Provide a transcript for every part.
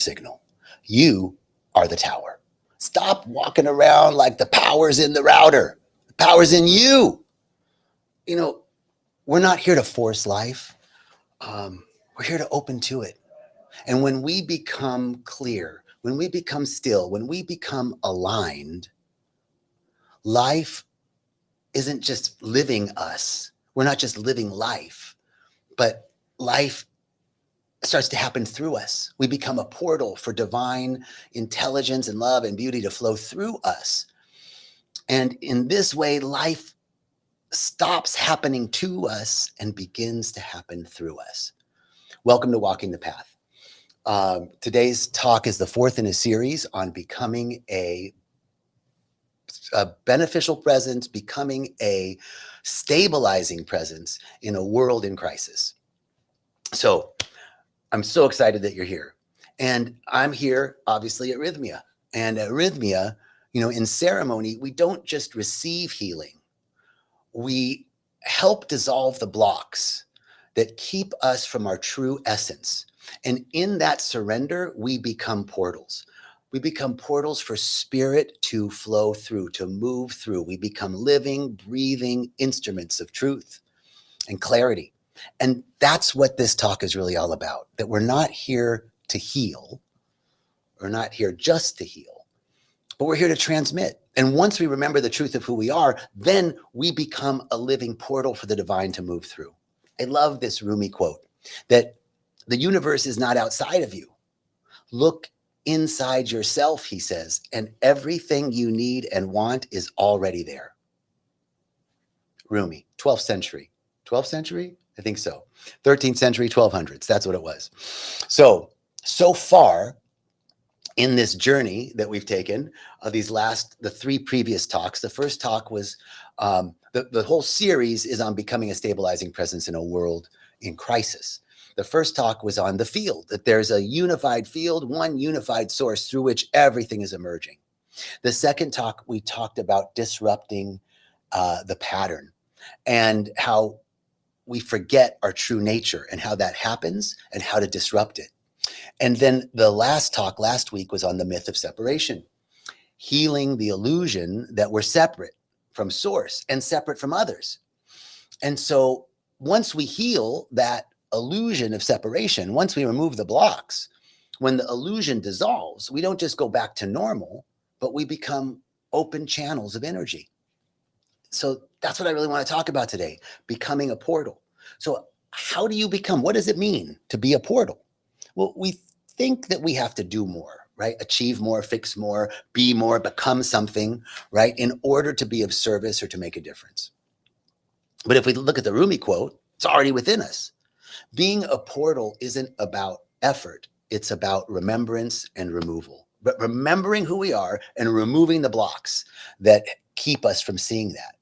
signal. You are the tower. Stop walking around like the power's in the router. The power's in you. You know, we're not here to force life. We're here to open to it. And when we become clear, when we become still, when we become aligned, life isn't just living us. We're not just living life, but life starts to happen through us. We become a portal for divine intelligence and love and beauty to flow through us. And in this way, life stops happening to us and begins to happen through us. Welcome to Walking the Path. Today's talk is the fourth in a series on becoming a beneficial presence, becoming a stabilizing presence in a world in crisis. So I'm so excited that you're here. And I'm here, obviously, at Rythmia. And at Rythmia, in ceremony, we don't just receive healing. We help dissolve the blocks that keep us from our true essence. And in that surrender, we become portals. We become portals for spirit to flow through, to move through. We become living, breathing instruments of truth and clarity. And that's what this talk is really all about, that we're not here to heal. We're not here just to heal, but we're here to transmit. And once we remember the truth of who we are, then we become a living portal for the divine to move through. I love this Rumi quote that the universe is not outside of you. Look inside yourself, he says, and everything you need and want is already there. Rumi, 12th century. 12th century? I think so. 13th century, 1200s. That's what it was. So far in this journey that we've taken, the three previous talks, the first talk was, the whole series is on becoming a stabilizing presence in a world in crisis. The first talk was on the field, that there's a unified field, one unified source through which everything is emerging. The second talk, we talked about disrupting the pattern and how we forget our true nature and how that happens and how to disrupt it. And then the last talk last week was on the myth of separation, healing the illusion that we're separate from source and separate from others. And so once we heal that illusion of separation, once we remove the blocks, when the illusion dissolves, we don't just go back to normal, but we become open channels of energy. So that's what I really want to talk about today, becoming a portal. So how do you become? What does it mean to be a portal? Well, we think that we have to do more, right? Achieve more, fix more, be more, become something, right? In order to be of service or to make a difference. But if we look at the Rumi quote, it's already within us. Being a portal isn't about effort. It's about remembrance and removal. But remembering who we are and removing the blocks that keep us from seeing that.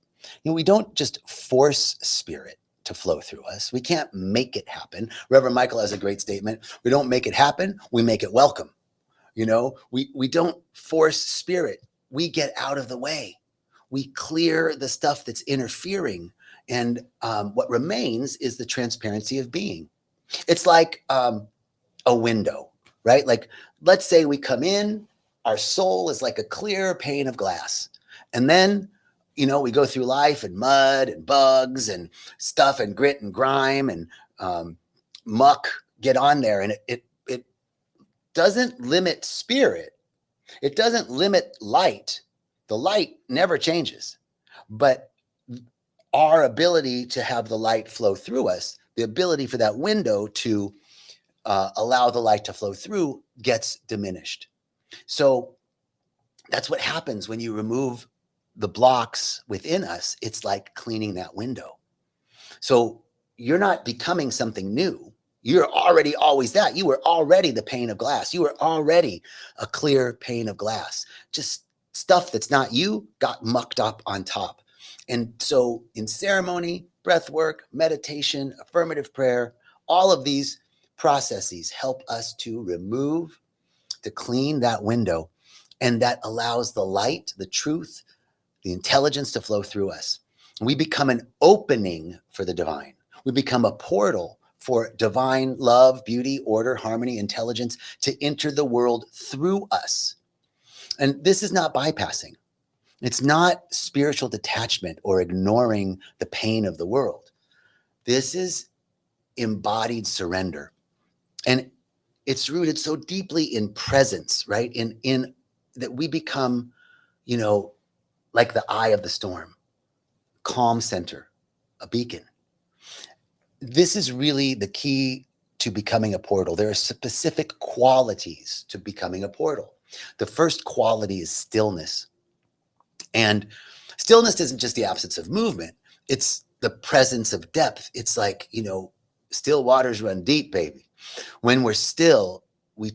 We don't just force spirit to flow through us. We can't make it happen. Reverend Michael has a great statement. We don't make it happen. We make it welcome. We don't force spirit. We get out of the way. We clear the stuff that's interfering. And what remains is the transparency of being. It's like a window, right? Like, let's say we come in, our soul is like a clear pane of glass. And then we go through life and mud and bugs and stuff and grit and grime and muck get on there. And it doesn't limit spirit. It doesn't limit light. The light never changes. But our ability to have the light flow through us, the ability for that window to allow the light to flow through gets diminished. So that's what happens when you remove the blocks within us. It's like cleaning that window. So you're not becoming something new. You're already always that. You were already the pane of glass. You were already a clear pane of glass. Just stuff that's not you got mucked up on top. And so in ceremony, breath work, meditation, affirmative prayer, all of these processes help us to remove, to clean that window. And that allows the light, the truth, the intelligence to flow through us. We become an opening for the divine. We become a portal for divine love, beauty, order, harmony, intelligence to enter the world through us. And this is not bypassing. It's not spiritual detachment or ignoring the pain of the world. This is embodied surrender. And it's rooted so deeply in presence, right? In that we become, like the eye of the storm, calm center, a beacon. This is really the key to becoming a portal. There are specific qualities to becoming a portal. The first quality is stillness. And stillness isn't just the absence of movement, it's the presence of depth. It's like, still waters run deep, baby. When we're still, we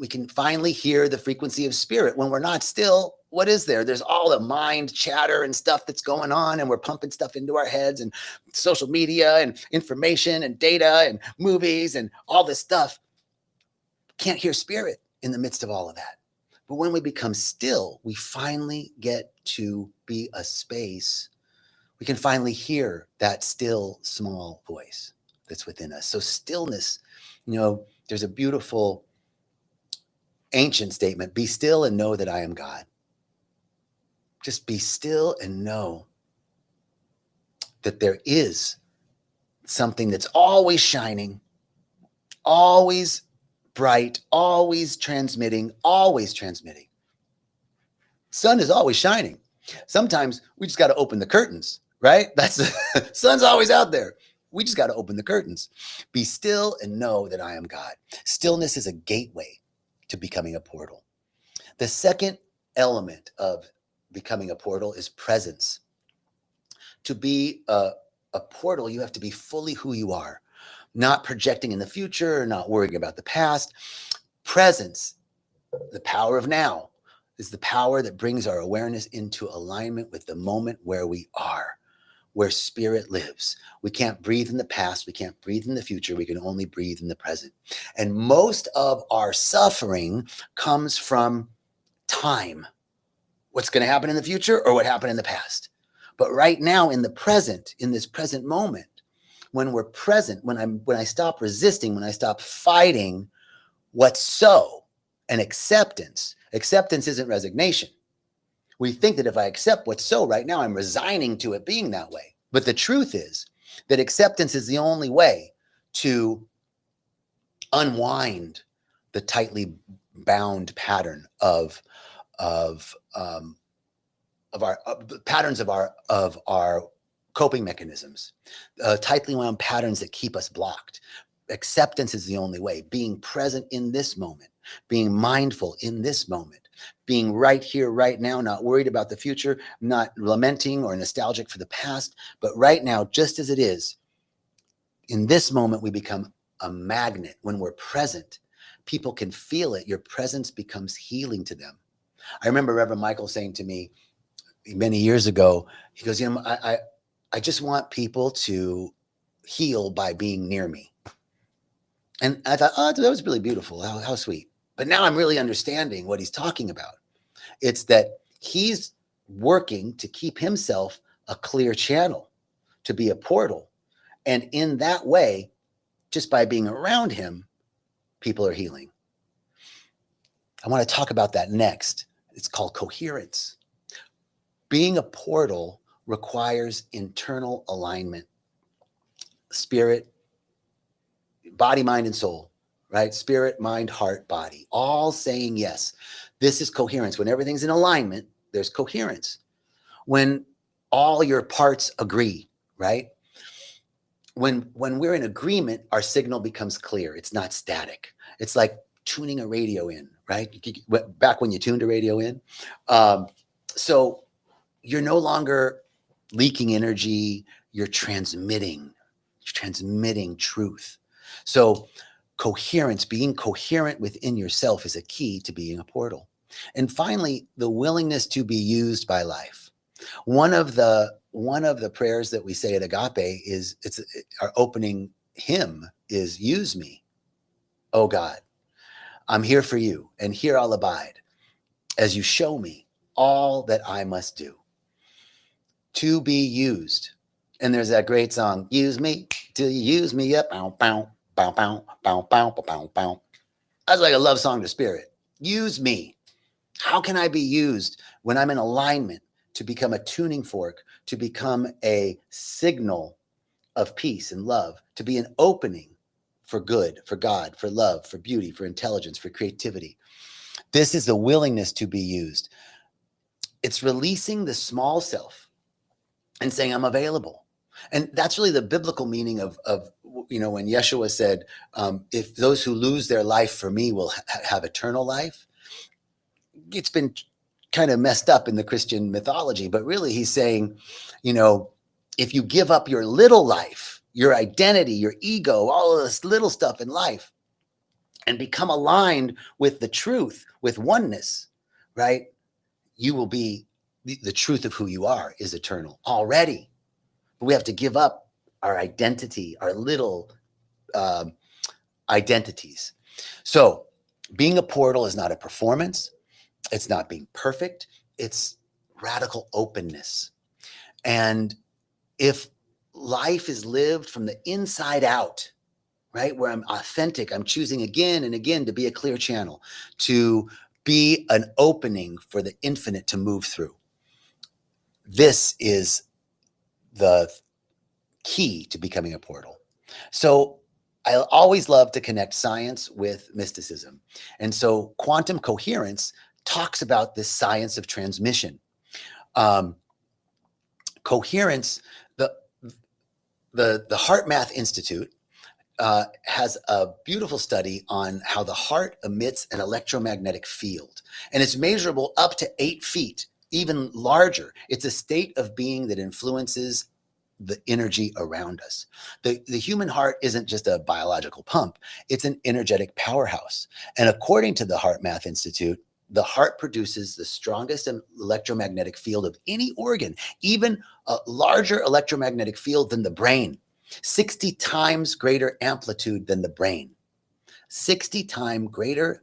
can finally hear the frequency of spirit. When we're not still, what is there? There's all the mind chatter and stuff that's going on, and we're pumping stuff into our heads and social media and information and data and movies and all this stuff. Can't hear spirit in the midst of all of that. But when we become still, we finally get to be a space. We can finally hear that still small voice that's within us. So stillness, there's a beautiful ancient statement, be still and know that I am God. Just be still and know that there is something that's always shining, always bright, always transmitting, always transmitting. Sun is always shining. Sometimes we just got to open the curtains, right? Sun's always out there. We just got to open the curtains. Be still and know that I am God. Stillness is a gateway to becoming a portal. The second element of becoming a portal is presence. To be a portal, you have to be fully who you are, not projecting in the future, not worrying about the past. Presence, the power of now, is the power that brings our awareness into alignment with the moment where we are, where spirit lives. We can't breathe in the past. We can't breathe in the future. We can only breathe in the present. And most of our suffering comes from time. What's going to happen in the future or what happened in the past? But right now in the present, in this present moment, when we're present, when I stop resisting, when I stop fighting what's so, and acceptance isn't resignation. We think that if I accept what's so right now, I'm resigning to it being that way. But the truth is that acceptance is the only way to unwind the tightly bound pattern of our patterns of our coping mechanisms, tightly wound patterns that keep us blocked. Acceptance is the only way. Being present in this moment, being mindful in this moment, being right here, right now, not worried about the future, not lamenting or nostalgic for the past, but right now, just as it is. In this moment, we become a magnet. When we're present, people can feel it. Your presence becomes healing to them. I remember Reverend Michael saying to me many years ago, he goes, I just want people to heal by being near me. And I thought, oh, that was really beautiful. How sweet. But now I'm really understanding what he's talking about. It's that he's working to keep himself a clear channel, to be a portal. And in that way, just by being around him, people are healing. I want to talk about that next. It's called coherence. Being a portal requires internal alignment. Spirit, body, mind, and soul, right? Spirit, mind, heart, body, all saying yes. This is coherence. When everything's in alignment, there's coherence. When all your parts agree, right? When we're in agreement, our signal becomes clear. It's not static. It's like tuning a radio in, right? Back when you tuned a radio in. So you're no longer leaking energy. You're transmitting truth. So coherence, being coherent within yourself is a key to being a portal. And finally, the willingness to be used by life. One of the prayers that we say at Agape is our opening hymn is use me, oh God. I'm here for you, and here I'll abide as you show me all that I must do. To be used. And there's that great song, use me, till you use me up. Bow, bow, bow, bow, bow, bow, bow, bow. That's like a love song to spirit. Use me. How can I be used when I'm in alignment to become a tuning fork, to become a signal of peace and love, to be an opening for good, for God, for love, for beauty, for intelligence, for creativity? This is the willingness to be used. It's releasing the small self and saying, I'm available. And that's really the biblical meaning of when Yeshua said, if those who lose their life for me will have eternal life. It's been kind of messed up in the Christian mythology, but really he's saying, if you give up your little life, your identity, your ego, all of this little stuff in life, and become aligned with the truth, with oneness, right? You will be, the truth of who you are is eternal already. But we have to give up our identity, our little identities. So being a portal is not a performance. It's not being perfect. It's radical openness. And if life is lived from the inside out, right, where I'm authentic, I'm choosing again and again to be a clear channel, to be an opening for the infinite to move through. This is the key to becoming a portal. So I always love to connect science with mysticism. And so quantum coherence talks about this science of transmission. Coherence, the Heart Math Institute has a beautiful study on how the heart emits an electromagnetic field, and it's measurable up to 8 feet, even larger. It's a state of being that influences the energy around us. The human heart isn't just a biological pump, it's an energetic powerhouse. And according to the Heart Math Institute, the heart produces the strongest electromagnetic field of any organ, even a larger electromagnetic field than the brain. 60 times greater amplitude than the brain. 60 times greater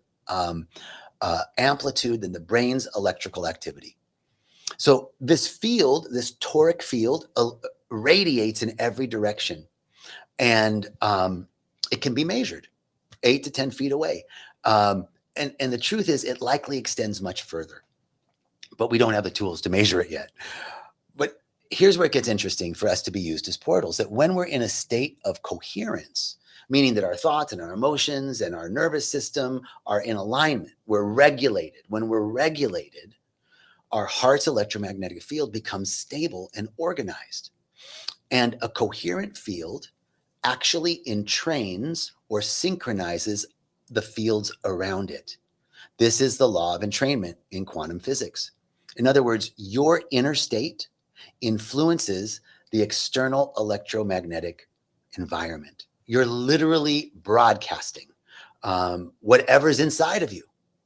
amplitude than the brain's electrical activity. So this field, this toric field, radiates in every direction, and it can be measured 8 to 10 feet away. And the truth is, it likely extends much further, but we don't have the tools to measure it yet. But here's where it gets interesting for us to be used as portals, that when we're in a state of coherence, meaning that our thoughts and our emotions and our nervous system are in alignment, we're regulated. When we're regulated, our heart's electromagnetic field becomes stable and organized. And a coherent field actually entrains or synchronizes the fields around it. This is the law of entrainment in quantum physics. In other words, your inner state influences the external electromagnetic environment. You're literally broadcasting whatever's inside of you: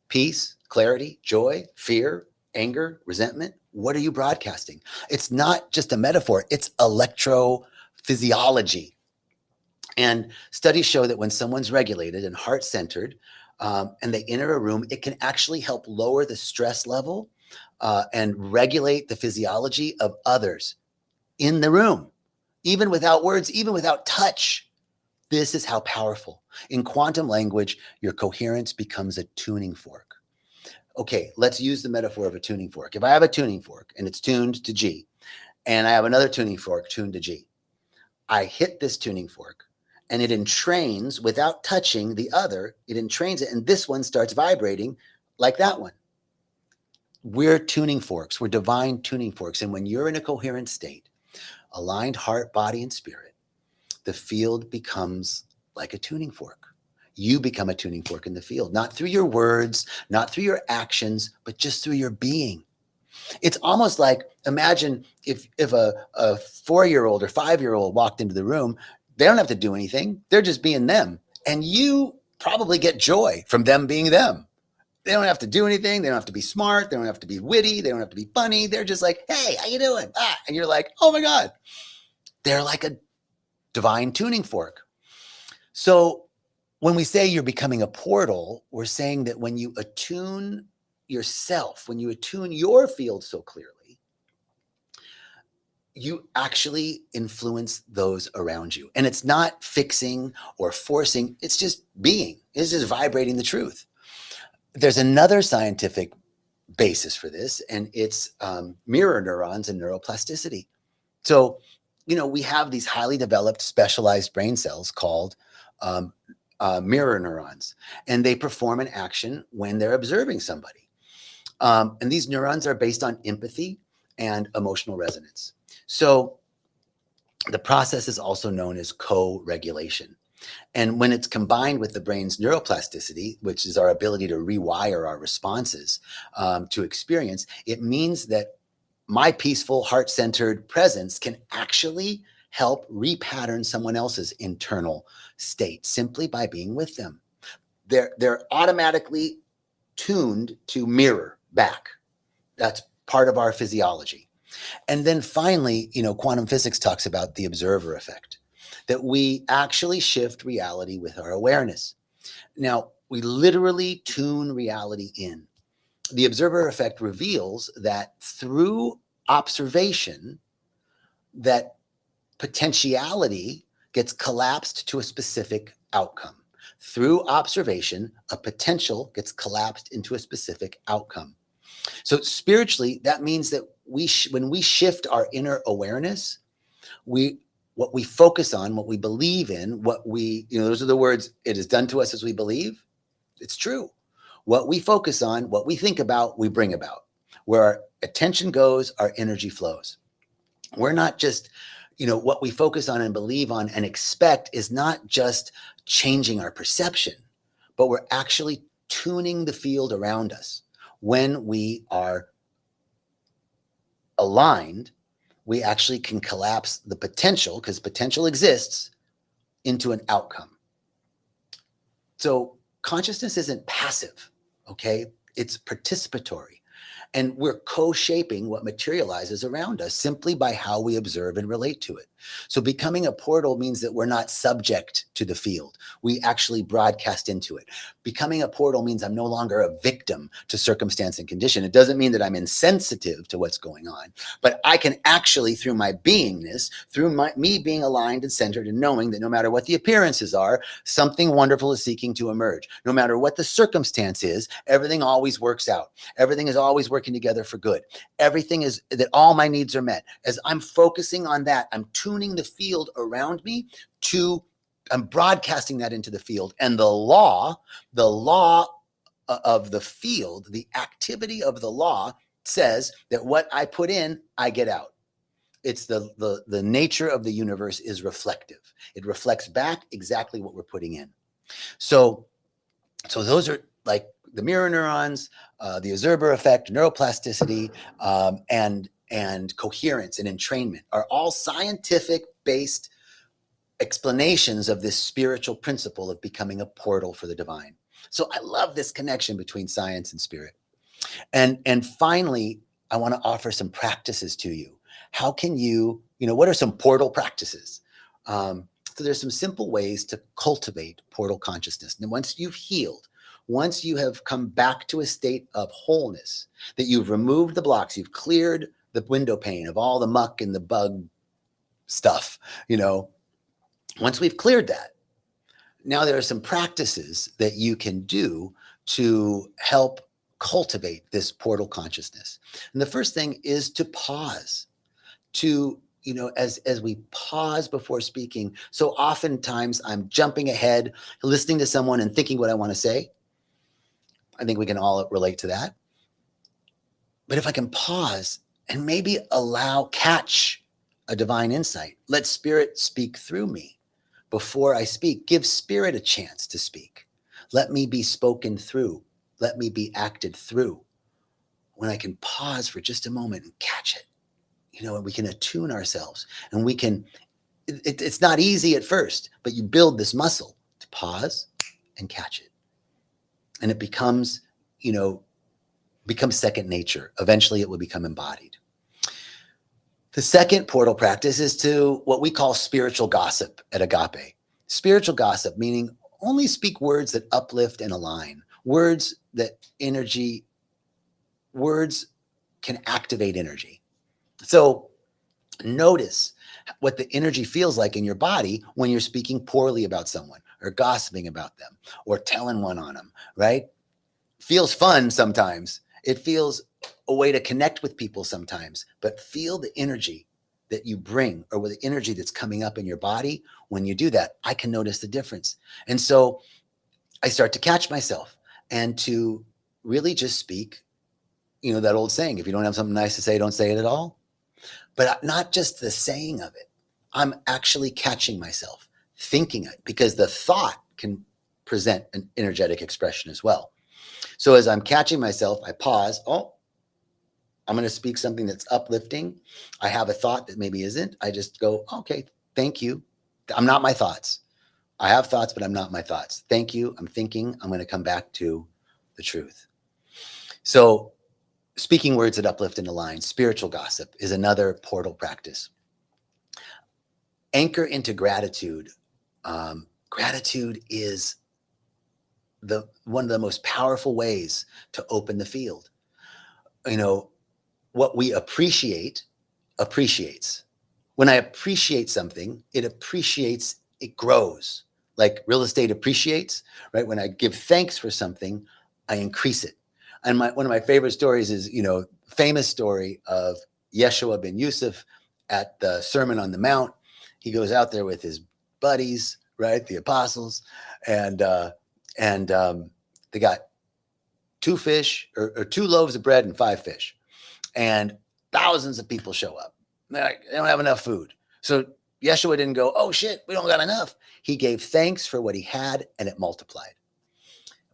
peace, clarity, joy, fear, anger, resentment. What are you broadcasting? It's not just a metaphor, it's electrophysiology. And studies show that when someone's regulated and heart-centered, and they enter a room, it can actually help lower the stress level and regulate the physiology of others in the room, even without words, even without touch. This is how powerful. In quantum language, your coherence becomes a tuning fork. Okay, let's use the metaphor of a tuning fork. If I have a tuning fork and it's tuned to G, and I have another tuning fork tuned to G, I hit this tuning fork and it entrains without touching the other. It entrains it, and this one starts vibrating like that one. We're tuning forks. We're divine tuning forks. And when you're in a coherent state, aligned heart, body, and spirit, the field becomes like a tuning fork. You become a tuning fork in the field, not through your words, not through your actions, but just through your being. It's almost like, imagine if a 4-year-old or 5-year-old walked into the room. They don't have to do anything. They're just being them. And you probably get joy from them being them. They don't have to do anything. They don't have to be smart. They don't have to be witty. They don't have to be funny. They're just like, hey, how you doing? And you're like, oh my God. They're like a divine tuning fork. So when we say you're becoming a portal, we're saying that when you attune yourself, when you attune your field so clearly, you actually influence those around you. And it's not fixing or forcing, it's just being, it's just vibrating the truth. There's another scientific basis for this, and it's mirror neurons and neuroplasticity. So, we have these highly developed, specialized brain cells called um, mirror neurons, and they perform an action when they're observing somebody. And these neurons are based on empathy and emotional resonance. So, the process is also known as co-regulation. And when it's combined with the brain's neuroplasticity, which is our ability to rewire our responses to experience, it means that my peaceful, heart-centered presence can actually help repattern someone else's internal state simply by being with them. They're automatically tuned to mirror back. That's part of our physiology. And then finally, quantum physics talks about the observer effect, that we actually shift reality with our awareness. Now, we literally tune reality in. The observer effect reveals that through observation, that potentiality gets collapsed to a specific outcome. Through observation, a potential gets collapsed into a specific outcome. So spiritually, that means that when we shift our inner awareness, what we focus on, what we believe in, those are the words, it is done to us as we believe. It's true. What we focus on, what we think about, we bring about. Where our attention goes, our energy flows. We're not just, what we focus on and believe on and expect is not just changing our perception, but we're actually tuning the field around us. When we are aligned, we actually can collapse the potential, because potential exists, into an outcome. So consciousness isn't passive, okay? It's participatory. And we're co-shaping what materializes around us simply by how we observe and relate to it. So becoming a portal means that we're not subject to the field. We actually broadcast into it. Becoming a portal means I'm no longer a victim to circumstance and condition. It doesn't mean that I'm insensitive to what's going on, but I can actually, through my beingness, through me being aligned and centered and knowing that no matter what the appearances are, something wonderful is seeking to emerge. No matter what the circumstance is, everything always works out. Everything is always working together for good. Everything is that all my needs are met. As I'm focusing on that, I'm tuning the field around me I'm broadcasting that into the field. And the law of the field, the activity of the law says that what I put in, I get out. It's the nature of the universe is reflective. It reflects back exactly what we're putting in. So those are like the mirror neurons, the observer effect, neuroplasticity, and coherence and entrainment are all scientific-based explanations of this spiritual principle of becoming a portal for the divine. So I love this connection between science and spirit. And finally, I want to offer some practices to you. How can what are some portal practices? So there's some simple ways to cultivate portal consciousness. And once you've healed, once you have come back to a state of wholeness, that you've removed the blocks, you've cleared the window pane of all the muck and the bug stuff, once we've cleared that, now there are some practices that you can do to help cultivate this portal consciousness. And the first thing is to pause, as we pause before speaking. So oftentimes I'm jumping ahead, listening to someone and thinking what I want to say. I think we can all relate to that. But if I can pause and maybe catch a divine insight, let spirit speak through me before I speak. Give spirit a chance to speak. Let me be spoken through. Let me be acted through. When I can pause for just a moment and catch it, and we can attune ourselves, and we can, it's not easy at first, but you build this muscle to pause and catch it. And it becomes second nature. Eventually it will become embodied. The second portal practice is to what we call spiritual gossip at Agape. Spiritual gossip, meaning only speak words that uplift and align, words can activate energy. So Notice what the energy feels like in your body when you're speaking poorly about someone or gossiping about them or telling one on them, right? Feels fun sometimes. It feels a way to connect with people sometimes, but feel the energy that you bring or with the energy that's coming up in your body when you do that. I can notice the difference. And so I start to catch myself and to really just speak, that old saying, if you don't have something nice to say, don't say it at all. But not just the saying of it. I'm actually catching myself thinking it, because the thought can present an energetic expression as well. So as I'm catching myself, I pause. Oh, I'm going to speak something that's uplifting. I have a thought that maybe isn't. I just go, okay, thank you. I'm not my thoughts. I have thoughts, but I'm not my thoughts. Thank you. I'm thinking. I'm going to come back to the truth. So speaking words that uplift and align, spiritual gossip is another portal practice. Anchor into gratitude. Gratitude is one of the most powerful ways to open the field. What we appreciate appreciates. When I appreciate something, it appreciates, it grows. Like real estate appreciates, right? When I give thanks for something, I increase it. And one of my favorite stories is, famous story of Yeshua ben Yusuf at the Sermon on the Mount. He goes out there with his buddies, right? The apostles, and they got 2 fish or 2 loaves of bread and 5 fish. And thousands of people show up. They don't have enough food. So Yeshua didn't go, oh shit, we don't got enough. He gave thanks for what he had and it multiplied.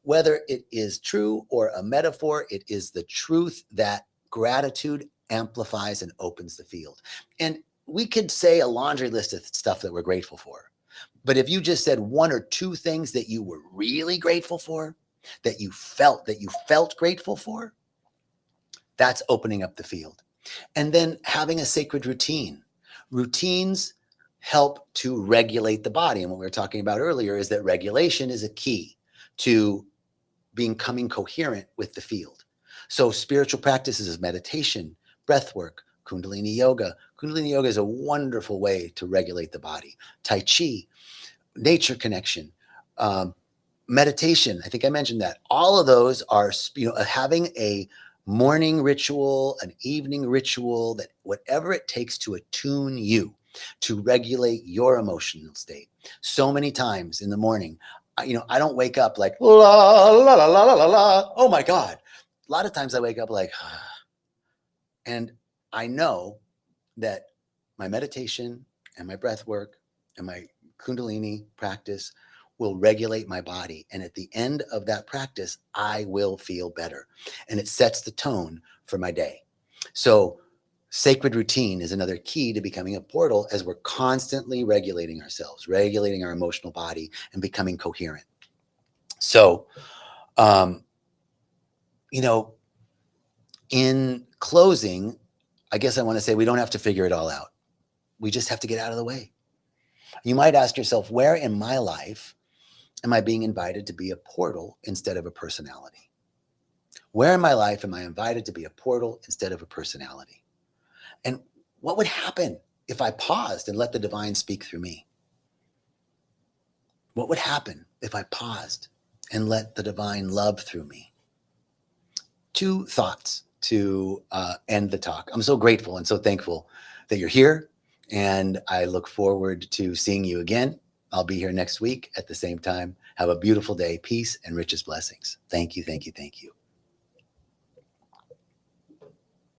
Whether it is true or a metaphor, it is the truth that gratitude amplifies and opens the field. And we could say a laundry list of stuff that we're grateful for. But if you just said 1 or 2 things that you were really grateful for, that you felt grateful for, that's opening up the field. And then having a sacred routine. Routines help to regulate the body. And what we were talking about earlier is that regulation is a key to becoming coherent with the field. So spiritual practices is meditation, breath work, Kundalini yoga. Kundalini yoga is a wonderful way to regulate the body. Tai Chi, nature connection, meditation. I think I mentioned that. All of those are, having a morning ritual, an evening ritual, that whatever it takes to attune you, to regulate your emotional state. So many times in the morning, I don't wake up like, la, la, la, la, la, la. Oh my God. A lot of times I wake up like, and I know that my meditation and my breath work and my Kundalini practice will regulate my body. And at the end of that practice, I will feel better. And it sets the tone for my day. So sacred routine is another key to becoming a portal, as we're constantly regulating ourselves, regulating our emotional body and becoming coherent. So, in closing, I guess I want to say we don't have to figure it all out. We just have to get out of the way. You might ask yourself, where in my life am I being invited to be a portal instead of a personality? Where in my life am I invited to be a portal instead of a personality? And what would happen if I paused and let the divine speak through me? What would happen if I paused and let the divine love through me? 2 thoughts to end the talk. I'm so grateful and so thankful that you're here, and I look forward to seeing you again. I'll be here next week at the same time. Have a beautiful day. Peace and richest blessings. Thank you, thank you, thank you.